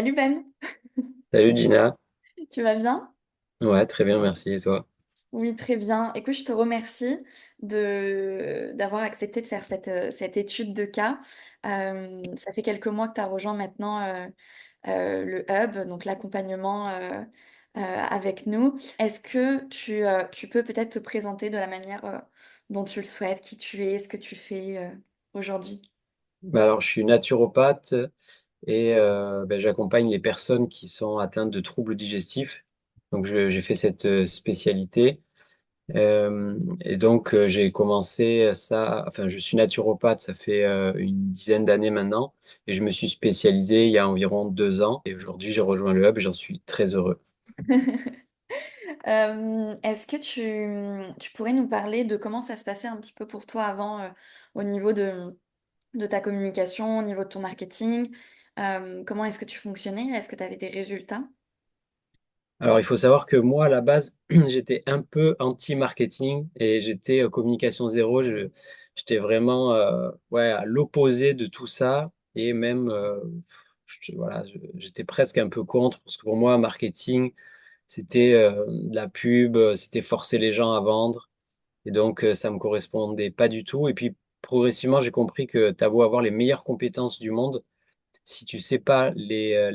Salut Ben, Salut Gina. tu vas bien? Ouais, très bien, merci. Et toi? Oui, très bien. Écoute, je te remercie d'avoir accepté de faire cette étude de cas. Ça fait quelques mois que tu as rejoint maintenant le hub, donc l'accompagnement avec nous. Est-ce que tu peux peut-être te présenter de la manière dont tu le souhaites, qui tu es, ce que tu fais aujourd'hui? Alors, je suis naturopathe et j'accompagne les personnes qui sont atteintes de troubles digestifs. Donc, j'ai fait cette spécialité. J'ai commencé ça, enfin, je suis naturopathe, ça fait une dizaine d'années maintenant. Et je me suis spécialisé il y a environ 2 ans. Et aujourd'hui, j'ai rejoint le Hub et j'en suis très heureux. Est-ce que tu pourrais nous parler de comment ça se passait un petit peu pour toi avant au niveau de ta communication, au niveau de ton marketing? Comment est-ce que tu fonctionnais? Est-ce que tu avais des résultats? Alors, il faut savoir que moi, à la base, j'étais un peu anti-marketing et j'étais communication zéro. J'étais vraiment ouais, à l'opposé de tout ça. Et même, voilà, j'étais presque un peu contre parce que pour moi, marketing, c'était de la pub, c'était forcer les gens à vendre. Et donc, ça me correspondait pas du tout. Et puis, progressivement, j'ai compris que tu as beau avoir les meilleures compétences du monde, si tu sais pas les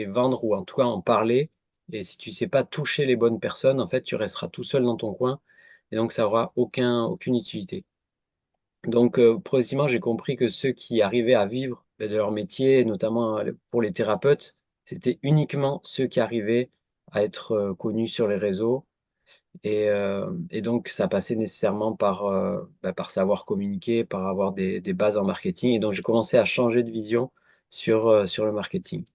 vendre ou en tout cas en parler, et si tu sais pas toucher les bonnes personnes, en fait, tu resteras tout seul dans ton coin, et donc ça aura aucune utilité. Donc, progressivement, j'ai compris que ceux qui arrivaient à vivre de leur métier, notamment pour les thérapeutes, c'était uniquement ceux qui arrivaient à être connus sur les réseaux. Et donc, ça passait nécessairement par savoir communiquer, par avoir des bases en marketing. Et donc, j'ai commencé à changer de vision sur le marketing.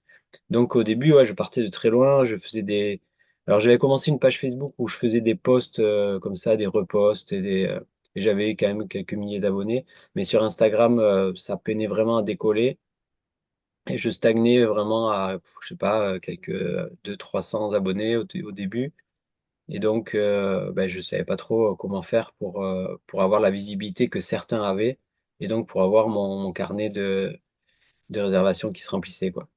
Donc, au début, ouais, je partais de très loin. Alors, j'avais commencé une page Facebook où je faisais des posts comme ça, des reposts, et j'avais quand même quelques milliers d'abonnés. Mais sur Instagram, ça peinait vraiment à décoller. Et je stagnais vraiment à, je sais pas, quelques 200-300 abonnés au début. Et donc, je savais pas trop comment faire pour avoir la visibilité que certains avaient, et donc pour avoir mon carnet de réservation qui se remplissait, quoi.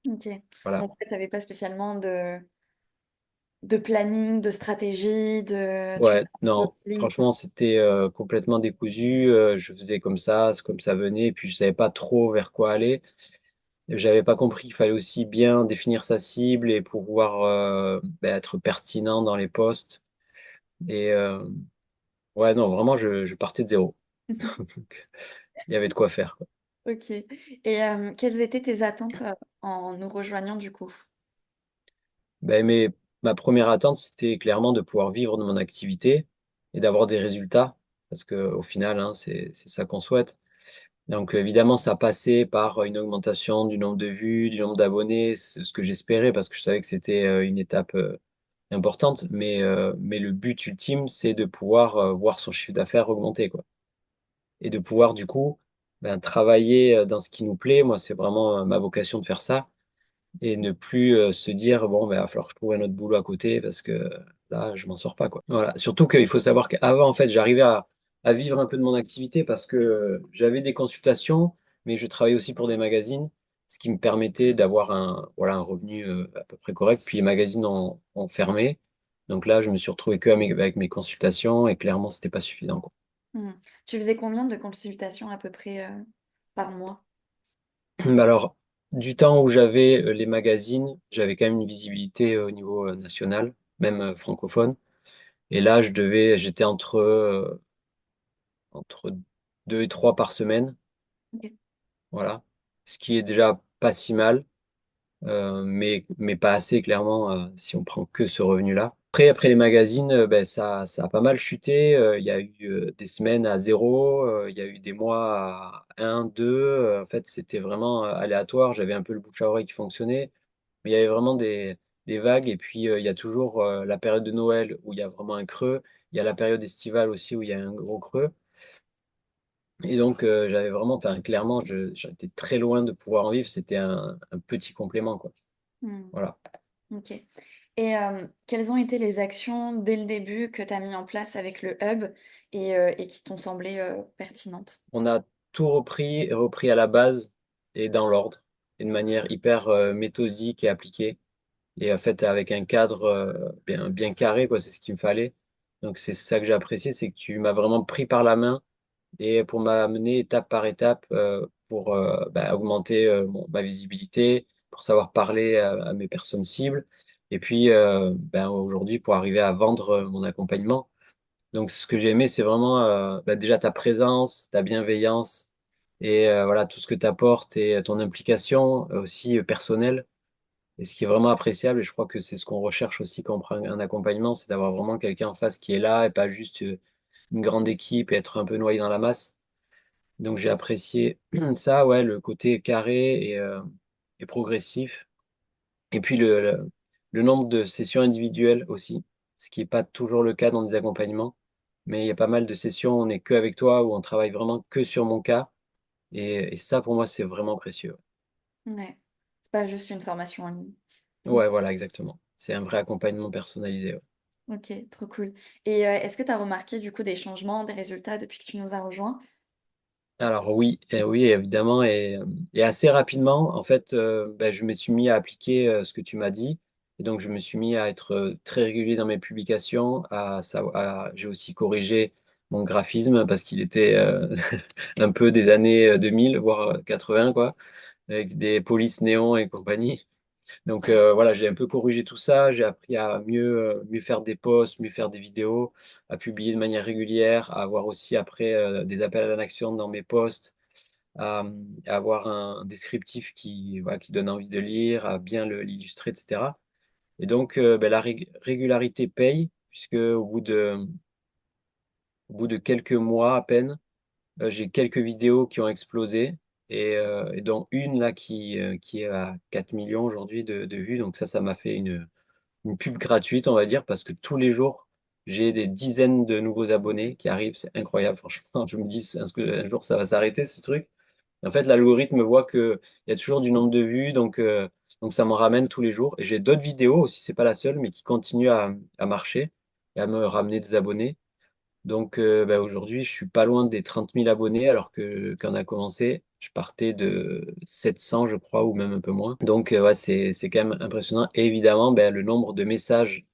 Ok. Voilà. Donc, tu n'avais pas spécialement de planning, de stratégie, tu faisais Ouais, un petit peu au non, feeling, quoi. franchement, c'était complètement décousu. Je faisais comme ça, c'est comme ça venait, et puis je savais pas trop vers quoi aller. J'avais pas compris qu'il fallait aussi bien définir sa cible et pouvoir être pertinent dans les posts. Et ouais, non, vraiment, je partais de zéro. Donc, il y avait de quoi faire, quoi. Ok. Et quelles étaient tes attentes en nous rejoignant du coup? Mais ma première attente, c'était clairement de pouvoir vivre de mon activité et d'avoir des résultats, parce que au final, hein, c'est ça qu'on souhaite. Donc évidemment, ça passait par une augmentation du nombre de vues, du nombre d'abonnés, c'est ce que j'espérais, parce que je savais que c'était une étape importante. Mais le but ultime, c'est de pouvoir voir son chiffre d'affaires augmenter, quoi. Et de pouvoir du coup travailler dans ce qui nous plaît. Moi, c'est vraiment ma vocation de faire ça et ne plus se dire, bon, il va falloir que je trouve un autre boulot à côté parce que là, je m'en sors pas, quoi. Voilà. Surtout qu'il faut savoir qu'avant, en fait, j'arrivais à vivre un peu de mon activité parce que j'avais des consultations, mais je travaillais aussi pour des magazines, ce qui me permettait d'avoir voilà, un revenu à peu près correct. Puis les magazines ont fermé. Donc là, je me suis retrouvé avec mes consultations et clairement, c'était pas suffisant, quoi. Hmm. Tu faisais combien de consultations à peu près par mois? Alors, du temps où j'avais les magazines, j'avais quand même une visibilité au niveau national, même francophone. Et là, j'étais entre 2 et 3 par semaine, Ok. voilà. Ce qui est déjà pas si mal, mais pas assez clairement si on prend que ce revenu-là. Après les magazines, ça a pas mal chuté. Il y a eu des semaines à zéro, il y a eu des mois à un, deux. En fait, c'était vraiment aléatoire. J'avais un peu le bouche à oreille qui fonctionnait. Mais il y avait vraiment des vagues. Et puis, il y a toujours la période de Noël où il y a vraiment un creux. Il y a la période estivale aussi où il y a un gros creux. Et donc, j'avais vraiment, enfin, clairement, j'étais très loin de pouvoir en vivre. C'était un petit complément, quoi. Hmm. Voilà. Ok. Et quelles ont été les actions dès le début que tu as mis en place avec le hub et qui t'ont semblé pertinentes? On a tout repris à la base et dans l'ordre. et de manière hyper méthodique et appliquée. Et en fait, avec un cadre bien carré, quoi, c'est ce qu'il me fallait. Donc c'est ça que j'ai apprécié, c'est que tu m'as vraiment pris par la main et pour m'amener étape par étape pour augmenter ma visibilité, pour savoir parler à mes personnes cibles. Et puis aujourd'hui, pour arriver à vendre mon accompagnement. Donc ce que j'ai aimé, c'est vraiment déjà ta présence, ta bienveillance et voilà tout ce que tu apportes et ton implication aussi personnelle. Et ce qui est vraiment appréciable, et je crois que c'est ce qu'on recherche aussi quand on prend un accompagnement, c'est d'avoir vraiment quelqu'un en face qui est là et pas juste une grande équipe et être un peu noyé dans la masse. Donc j'ai apprécié ça, ouais, le côté carré et progressif. Et puis le nombre de sessions individuelles aussi, ce qui n'est pas toujours le cas dans des accompagnements. Mais il y a pas mal de sessions où on n'est que avec toi, où on travaille vraiment que sur mon cas. Et ça, pour moi, c'est vraiment précieux. Ouais. C'est pas juste une formation en ligne. Mm. Ouais, voilà, exactement. C'est un vrai accompagnement personnalisé. Ouais. Ok, trop cool. Et est-ce que tu as remarqué du coup des changements, des résultats depuis que tu nous as rejoints? Alors oui, oui, évidemment, et assez rapidement, en fait, je me suis mis à appliquer ce que tu m'as dit, et donc je me suis mis à être très régulier dans mes publications, j'ai aussi corrigé mon graphisme parce qu'il était un peu des années 2000, voire 80, quoi, avec des polices néons et compagnie. Donc voilà, j'ai un peu corrigé tout ça, j'ai appris à mieux faire des posts, mieux faire des vidéos, à publier de manière régulière, à avoir aussi après des appels à l'action dans mes posts, à avoir un descriptif voilà, qui donne envie de lire, à bien l'illustrer, etc. Et donc la régularité paye, puisque au bout de quelques mois à peine, j'ai quelques vidéos qui ont explosé. Et dont une là qui est à 4 millions aujourd'hui de vues. Donc ça m'a fait une pub gratuite, on va dire, parce que tous les jours, j'ai des dizaines de nouveaux abonnés qui arrivent. C'est incroyable, franchement. Je me dis, est-ce qu'un jour ça va s'arrêter, ce truc? En fait, l'algorithme voit qu'il y a toujours du nombre de vues, donc ça m'en ramène tous les jours. Et j'ai d'autres vidéos aussi, c'est pas la seule, mais qui continuent à marcher et à me ramener des abonnés. Donc aujourd'hui, je suis pas loin des 30 000 abonnés, alors que quand on a commencé, je partais de 700, je crois, ou même un peu moins. Donc ouais, c'est quand même impressionnant. Et évidemment, le nombre de messages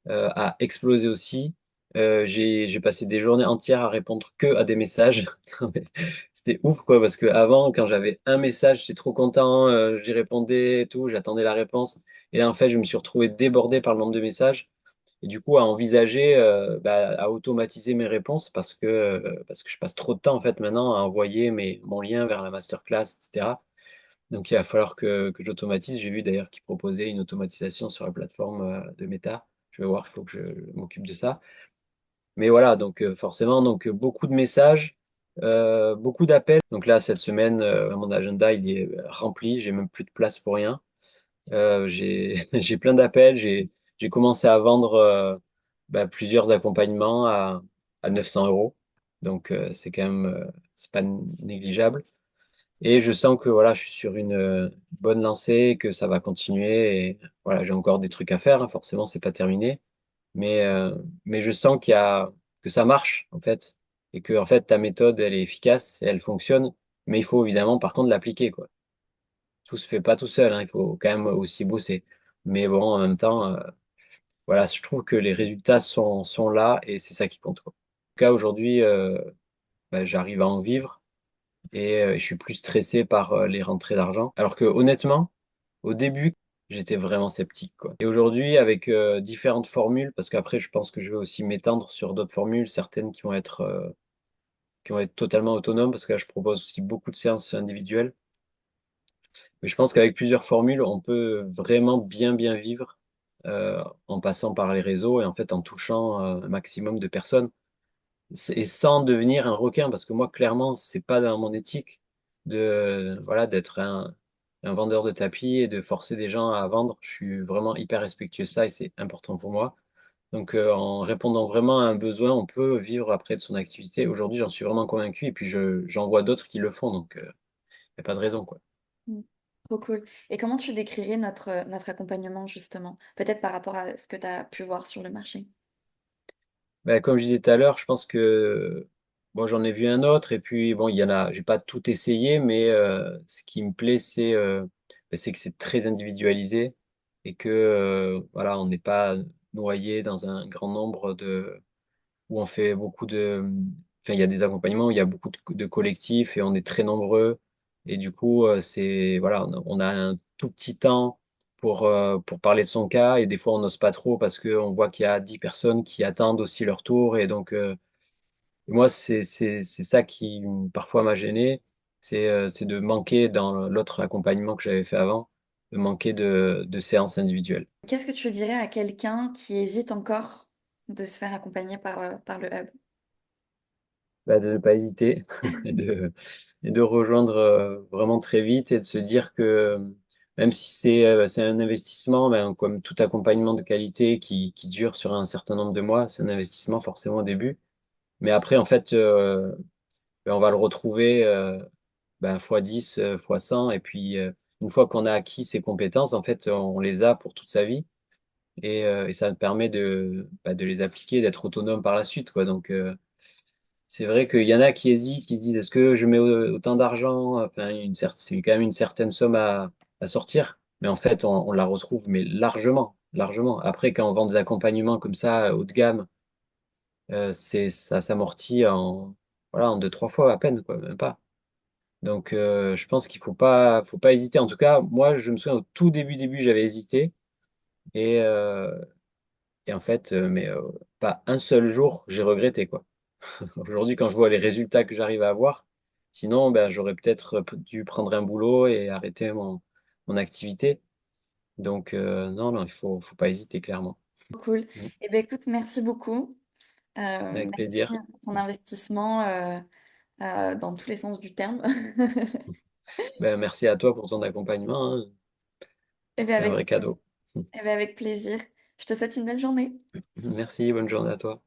a explosé aussi. J'ai passé des journées entières à répondre que à des messages. C'était ouf, quoi, parce que avant, quand j'avais un message, j'étais trop content, j'y répondais et tout, j'attendais la réponse. Et là, en fait, je me suis retrouvé débordé par le nombre de messages. Et du coup, à envisager, à automatiser mes réponses parce que je passe trop de temps, en fait, maintenant à envoyer mon lien vers la masterclass, etc. Donc, il va falloir que j'automatise. J'ai vu d'ailleurs qu'ils proposaient une automatisation sur la plateforme de Meta. Je vais voir, il faut que je m'occupe de ça. Mais voilà, donc forcément, beaucoup de messages, beaucoup d'appels. Donc là, cette semaine, mon agenda, il est rempli. J'ai même plus de place pour rien. J'ai plein d'appels. J'ai commencé à vendre plusieurs accompagnements à 900 euros. Donc c'est quand même, c'est pas négligeable. Et je sens que voilà, je suis sur une bonne lancée, que ça va continuer. Et voilà, j'ai encore des trucs à faire, hein, forcément, c'est pas terminé. Mais, euh, mais je sens que ça marche, en fait. Et que, en fait, ta méthode, elle est efficace, et elle fonctionne. Mais il faut évidemment, par contre, l'appliquer, quoi. Tout se fait pas tout seul, hein, il faut quand même aussi bosser. Mais bon, en même temps, voilà, je trouve que les résultats sont là et c'est ça qui compte, quoi. En tout cas, aujourd'hui, j'arrive à en vivre et je suis plus stressé par les rentrées d'argent. Alors que honnêtement, au début, j'étais vraiment sceptique, quoi. Et aujourd'hui, avec différentes formules, parce qu'après, je pense que je vais aussi m'étendre sur d'autres formules, certaines qui vont être totalement autonomes, parce que là, je propose aussi beaucoup de séances individuelles. Mais je pense qu'avec plusieurs formules, on peut vraiment bien vivre en passant par les réseaux et en fait en touchant un maximum de personnes. Et sans devenir un requin, parce que moi, clairement, c'est pas dans mon éthique de voilà d'être un vendeur de tapis et de forcer des gens à vendre. Je suis vraiment hyper respectueux de ça et c'est important pour moi. Donc, en répondant vraiment à un besoin, on peut vivre après de son activité. Aujourd'hui, j'en suis vraiment convaincu et puis j'en vois d'autres qui le font, donc il n'y a pas de raison, quoi. Mm. Trop cool. Et comment tu décrirais notre accompagnement justement? Peut-être par rapport à ce que tu as pu voir sur le marché. Comme je disais tout à l'heure, je pense que bon, j'en ai vu un autre et puis bon, il y en a, j'ai pas tout essayé, mais ce qui me plaît, c'est que c'est très individualisé et que voilà, on n'est pas noyé dans un grand nombre de où on fait beaucoup de enfin il y a des accompagnements où il y a beaucoup de collectifs et on est très nombreux et du coup c'est voilà, on a un tout petit temps pour parler de son cas et des fois on n'ose pas trop parce qu'on voit qu'il y a 10 personnes qui attendent aussi leur tour et donc moi c'est ça qui parfois m'a gêné, c'est de manquer dans l'autre accompagnement que j'avais fait avant, de manquer de séances individuelles. Qu'est-ce que tu dirais à quelqu'un qui hésite encore de se faire accompagner par le hub? Bah, de ne pas hésiter et de rejoindre vraiment très vite et de se dire que même si c'est un investissement, ben, comme tout accompagnement de qualité qui dure sur un certain nombre de mois, c'est un investissement forcément au début. Mais après, en fait, ben, on va le retrouver ben, fois 10 fois 100 et puis une fois qu'on a acquis ces compétences, en fait, on les a pour toute sa vie et ça permet bah, de les appliquer, d'être autonome par la suite, quoi. Donc, c'est vrai qu'il y en a qui hésitent, qui se disent est-ce que je mets autant d'argent? Enfin, c'est quand même une certaine somme à sortir. Mais en fait, on la retrouve, mais largement, largement. Après, quand on vend des accompagnements comme ça, haut de gamme, ça s'amortit voilà, en deux, trois fois à peine, quoi, même pas. Donc, je pense qu'il faut pas hésiter. En tout cas, moi, je me souviens au tout début, j'avais hésité. Et, euh, et en fait, pas un seul jour, j'ai regretté, quoi. Aujourd'hui, quand je vois les résultats que j'arrive à avoir, sinon, ben, j'aurais peut-être dû prendre un boulot et arrêter mon activité. Donc, non, non, faut pas hésiter, clairement. Cool. Mm. Eh bien, écoute, merci beaucoup. Avec Merci plaisir. pour ton investissement dans tous les sens du terme. Ben, merci à toi pour ton accompagnement, hein. Eh bien, C'est un avec, vrai cadeau. eh bien, avec plaisir. Je te souhaite une belle journée. Merci, bonne journée à toi.